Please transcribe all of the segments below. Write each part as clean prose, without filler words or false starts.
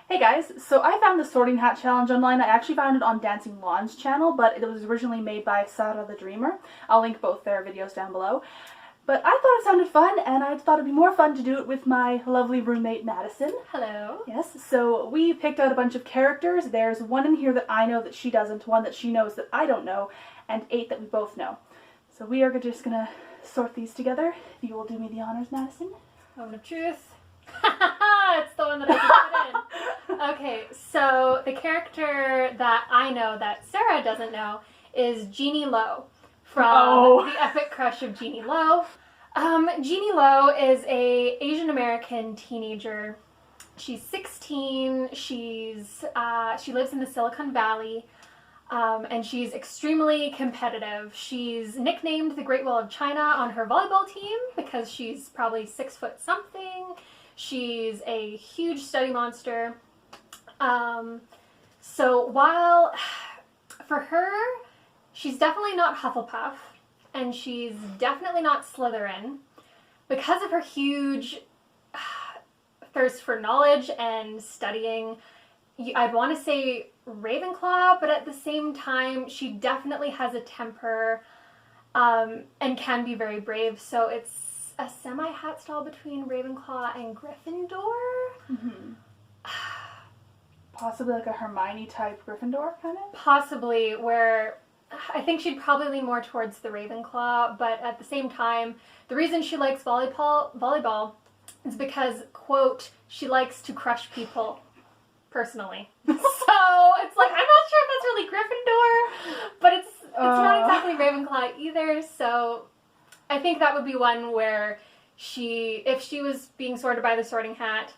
Hey guys, so I found the Sorting Hat Challenge online. I actually found it on Dancing Lawn's channel, but it was originally made by Sarah the Dreamer. I'll link both their videos down below. But I thought it sounded fun, and I thought it'd be more fun to do it with my lovely roommate, Madison. Hello. Yes, so we picked out a bunch of characters. There's one in here that I know that she doesn't, one that she knows that I don't know, and 8 that we both know. So we are just gonna sort these together. If you will do me the honors, Madison. Moment of truth. It's the one that I put in. Okay, so the character that I know that Sarah doesn't know is Jeannie Lo from The Epic Crush of Jeannie Lo. Jeannie Lo is a Asian American teenager. She's 16. She lives in the Silicon Valley, and she's extremely competitive. She's nicknamed the Great Wall of China on her volleyball team because she's probably 6 foot something. She's a huge study monster. So while for her, she's definitely not Hufflepuff, and she's definitely not Slytherin. Because of her huge thirst for knowledge and studying, I'd want to say Ravenclaw, but at the same time, she definitely has a temper and can be very brave. So it's a semi-hat stall between Ravenclaw and Gryffindor. Mm-hmm. Possibly like a Hermione type Gryffindor kind of? Possibly, where I think she'd probably lean more towards the Ravenclaw, but at the same time, the reason she likes volleyball is because, quote, she likes to crush people, personally. So it's like, I'm not sure if that's really Gryffindor, but it's not exactly Ravenclaw either, so I think that would be one where if she was being sorted by the Sorting Hat,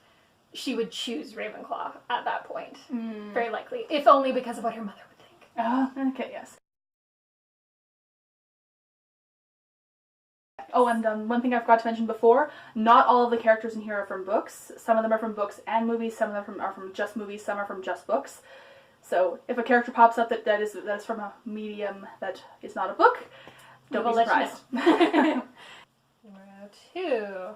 she would choose Ravenclaw at that point. Very likely. If only because of what her mother would think. Oh, okay, yes. Oh, and one thing I forgot to mention before, not all of the characters in here are from books. Some of them are from books and movies, some of them are from just movies, some are from just books. So if a character pops up that is from a medium that is not a book, don't be surprised. Number 2.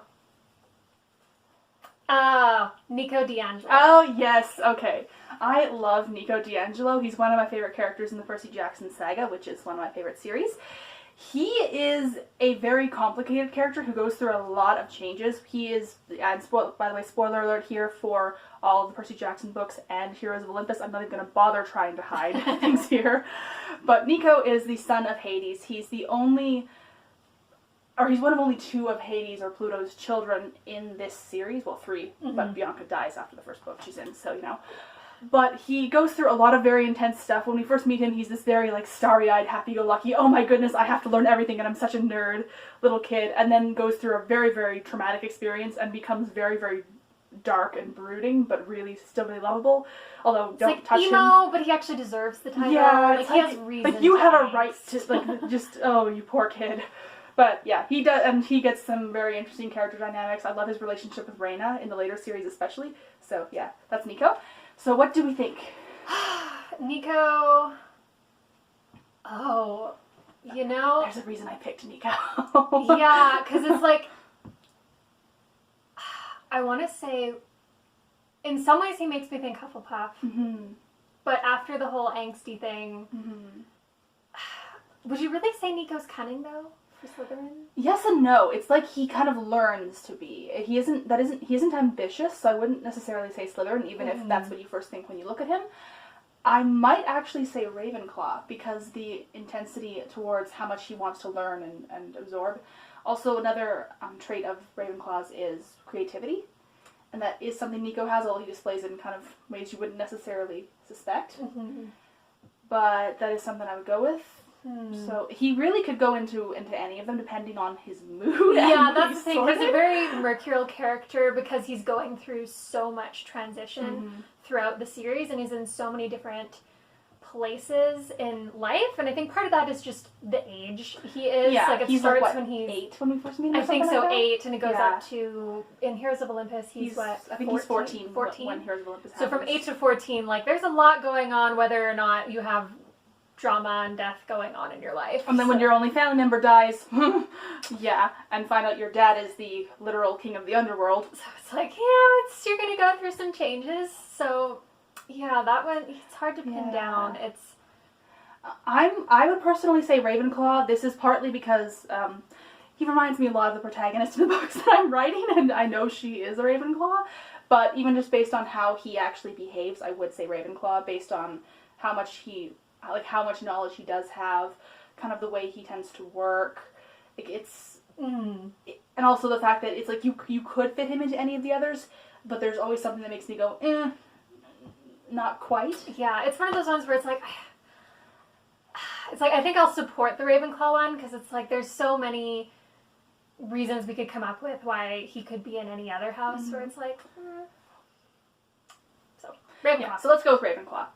Nico D'Angelo. Oh, yes, okay. I love Nico D'Angelo. He's one of my favorite characters in the Percy Jackson saga, which is one of my favorite series. He is a very complicated character who goes through a lot of changes. He is, and by the way, spoiler alert here for all of the Percy Jackson books and Heroes of Olympus. I'm not even going to bother trying to hide things here. But Nico is the son of Hades. He's he's one of only 2 of Hades or Pluto's children in this series. Well, 3, but Bianca dies after the first book she's in, so you know. But he goes through a lot of very intense stuff. When we first meet him, he's this very, like, starry-eyed, happy-go-lucky, oh my goodness, I have to learn everything and I'm such a nerd little kid, and then goes through a very, very traumatic experience and becomes very, very dark and brooding, but really still really lovable. Although, it's don't like touch emo, him. But he actually deserves the title. Yeah, he has reason. Like, you have a right to, like, just, oh, you poor kid. But yeah, he does, and he gets some very interesting character dynamics. I love his relationship with Reyna in the later series especially. So yeah, that's Nico. So what do we think? Nico. Oh, you know. There's a reason I picked Nico. Yeah, because it's like, I want to say, in some ways he makes me think Hufflepuff. But after the whole angsty thing, would you really say Nico's cunning though? Slytherin? Yes and no. It's like he kind of learns to be. He isn't ambitious, so I wouldn't necessarily say Slytherin, even if that's what you first think when you look at him. I might actually say Ravenclaw, because the intensity towards how much he wants to learn and absorb. Also, another trait of Ravenclaw's is creativity, and that is something Nico has, although he displays it in kind of ways you wouldn't necessarily suspect. But that is something I would go with. So he really could go into any of them depending on his mood. Yeah, that's the thing. He's a very mercurial character because he's going through so much transition throughout the series, and he's in so many different places in life. And I think part of that is just the age he is. Yeah, like it starts when he's 8 when we first meet him. I think so, like 8, and it goes up to in Heroes of Olympus. He's what? I think 14, he's 14 when Heroes of Olympus happens. So from 8 to 14, like there's a lot going on. Whether or not you have drama and death going on in your life. And then when your only family member dies, yeah, and find out your dad is the literal king of the underworld. So it's like, yeah, you're gonna go through some changes. So yeah, that one, it's hard to pin down. I would personally say Ravenclaw. This is partly because he reminds me a lot of the protagonist in the books that I'm writing, and I know she is a Ravenclaw. But even just based on how he actually behaves, I would say Ravenclaw, based on how much knowledge he does have, kind of the way he tends to work. Like and also the fact that it's like you could fit him into any of the others, but there's always something that makes me go, not quite. Yeah, it's one of those ones where it's like I think I'll support the Ravenclaw one, because it's like there's so many reasons we could come up with why he could be in any other house, where it's like, so Ravenclaw. Yeah, so let's go with Ravenclaw.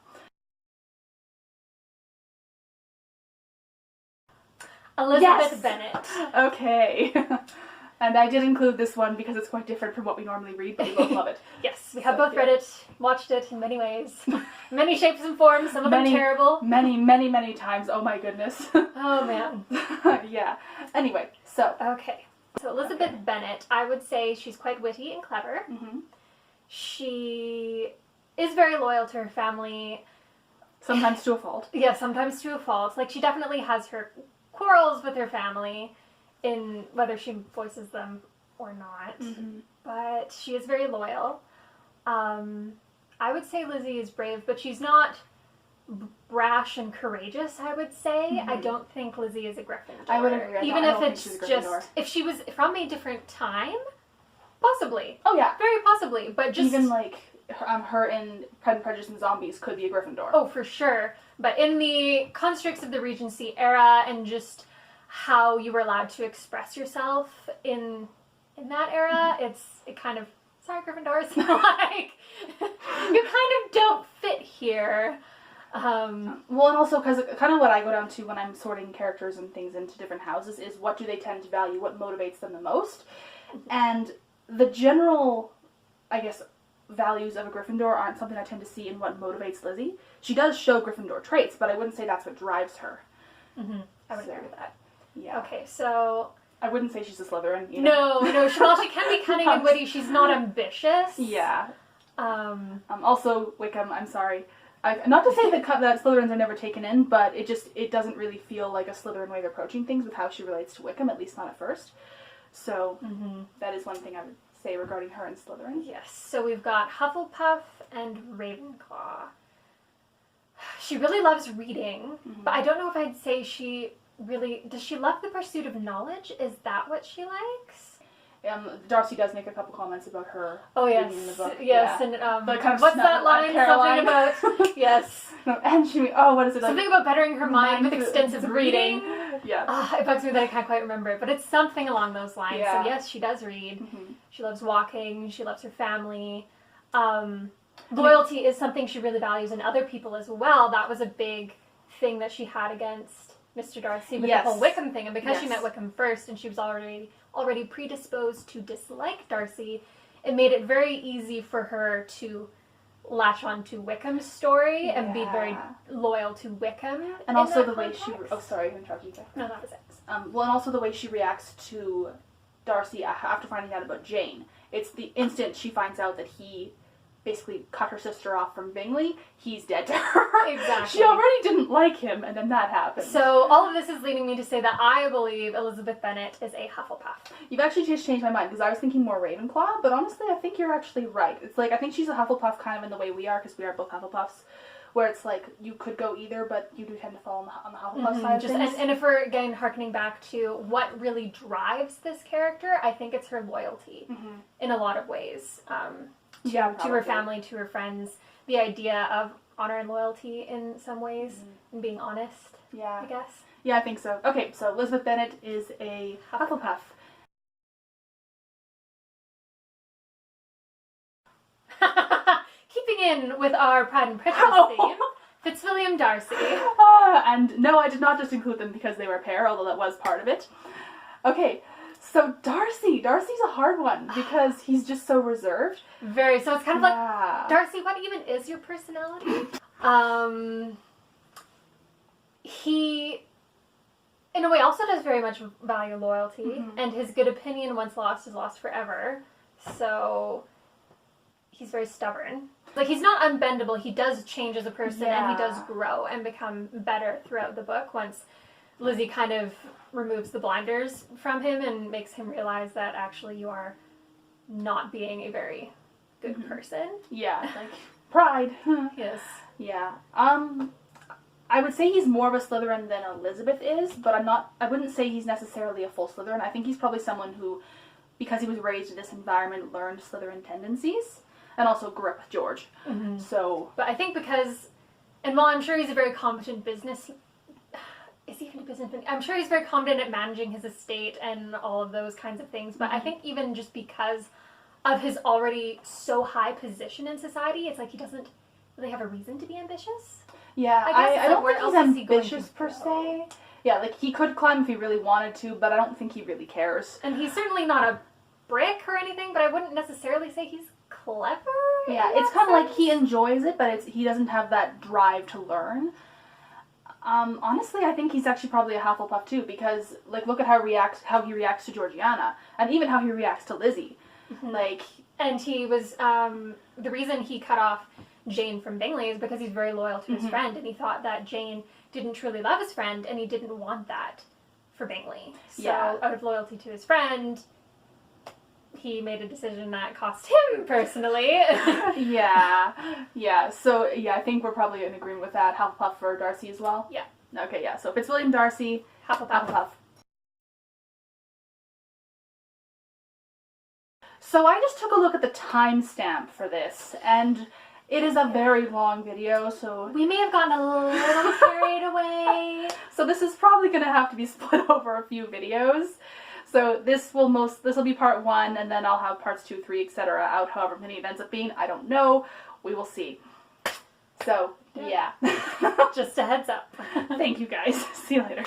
Elizabeth Bennet. Okay. And I did include this one because it's quite different from what we normally read, but we both love it. Yes, we have both read it, watched it in many ways. Many shapes and forms, some of them terrible. Many, many, many times. Oh my goodness. Oh man. Yeah. Anyway, so. Okay. So Elizabeth Bennet, I would say she's quite witty and clever. Mm-hmm. She is very loyal to her family. Sometimes to a fault. Yeah, sometimes to a fault. Like, she definitely has her quarrels with her family, in whether she voices them or not. Mm-hmm. But she is very loyal. I would say Lizzie is brave, but she's not brash and courageous, I would say. Mm-hmm. I don't think Lizzie is a Gryffindor. I would agree. Even if it's just, if she was from a different time, possibly. Oh yeah. Very possibly, but just... Even like her in Pride and Prejudice and Zombies could be a Gryffindor. Oh, for sure. But in the constructs of the Regency era and just how you were allowed to express yourself in that era, it kind of, sorry Gryffindors, like, you kind of don't fit here. Well, and also because kind of what I go down to when I'm sorting characters and things into different houses is what do they tend to value, what motivates them the most, and the general, I guess, values of a Gryffindor aren't something I tend to see in what motivates Lizzie. She does show Gryffindor traits, but I wouldn't say that's what drives her. Mm-hmm. I would agree with that. Yeah. Okay, so... I wouldn't say she's a Slytherin, you know? No, she can be cunning and witty. She's not ambitious. Yeah. Also, Wickham, I'm sorry. Not to say that Slytherins are never taken in, but it doesn't really feel like a Slytherin way of approaching things with how she relates to Wickham, at least not at first. So, that is one thing I would say regarding her and Slytherin. Yes, so we've got Hufflepuff and Ravenclaw. She really loves reading, but I don't know if I'd say she really... Does she love the pursuit of knowledge? Is that what she likes? Darcy does make a couple comments about her reading the book. Yes, yeah. and kind of what's that line? Caroline. Something about... Yes. And she... Oh, what is it? Something about bettering her mind with extensive reading. Yeah. It bugs me that I can't quite remember it, but it's something along those lines. Yeah. So yes, she does read. She loves walking. She loves her family. Loyalty is something she really values in other people as well. That was a big thing that she had against Mr. Darcy with the whole Wickham thing. And because she met Wickham first and she was already predisposed to dislike Darcy, it made it very easy for her to latch on to Wickham's story and be very loyal to Wickham. And also the way she... Oh, sorry, I interrupted you. No, that was it. Well, and also the way she reacts to Darcy after finding out about Jane. It's the instant she finds out that he basically cut her sister off from Bingley, he's dead to her. Exactly. She already didn't like him, and then that happened. So all of this is leading me to say that I believe Elizabeth Bennet is a Hufflepuff. You've actually just changed my mind, because I was thinking more Ravenclaw, but honestly, I think you're actually right. It's like, I think she's a Hufflepuff kind of in the way we are, because we are both Hufflepuffs, where it's like, you could go either, but you do tend to fall on the Hufflepuff side of things. And if we're, again, harkening back to what really drives this character, I think it's her loyalty in a lot of ways. To her family, to her friends, the idea of honor and loyalty in some ways, and being honest, I guess. Yeah, I think so. Okay, so Elizabeth Bennet is a Hufflepuff. Keeping in with our Pride and Prejudice theme, Fitzwilliam Darcy. And no, I did not just include them because they were a pair, although that was part of it. Okay, so Darcy's a hard one because he's just so reserved. Very, so it's kind of like, Darcy, what even is your personality? he, in a way, also does very much value loyalty, and his good opinion, once lost, is lost forever. So he's very stubborn. Like, he's not unbendable. He does change as a person, and he does grow and become better throughout the book once Lizzie kind of removes the blinders from him and makes him realize that actually you are not being a very good person. Yeah, like, pride. Yes. Yeah. I would say he's more of a Slytherin than Elizabeth is, but I wouldn't say he's necessarily a full Slytherin. I think he's probably someone who, because he was raised in this environment, learned Slytherin tendencies, and also grew up with George. So... But I think because, and while I'm sure he's a very competent business... Is he even a businessman? I'm sure he's very competent at managing his estate and all of those kinds of things, but I think even just because of his already so high position in society, it's like he doesn't really have a reason to be ambitious. Yeah, I don't think he's ambitious per se. Yeah, like, he could climb if he really wanted to, but I don't think he really cares. And he's certainly not a brick or anything, but I wouldn't necessarily say he's clever. Yeah, it's kind of like he enjoys it, but he doesn't have that drive to learn. Honestly, I think he's actually probably a Hufflepuff too, because, like, look at how he reacts to Georgiana, and even how he reacts to Lizzie. Like, and he was, the reason he cut off Jane from Bingley is because he's very loyal to his friend, and he thought that Jane didn't truly love his friend, and he didn't want that for Bingley. So, out of loyalty to his friend, he made a decision that cost him personally. Yeah. So, yeah, I think we're probably in agreement with that. Hufflepuff for Darcy as well? Yeah. Okay, yeah. So, Fitzwilliam, Darcy, Hufflepuff. So, I just took a look at the timestamp for this, and it is a very long video, so... We may have gotten a little carried away. So, this is probably going to have to be split over a few videos. So this will be part 1, and then I'll have parts 2, 3, etc. out, however many it ends up being. I don't know. We will see. So, yeah. Just a heads up. Thank you guys. See you later.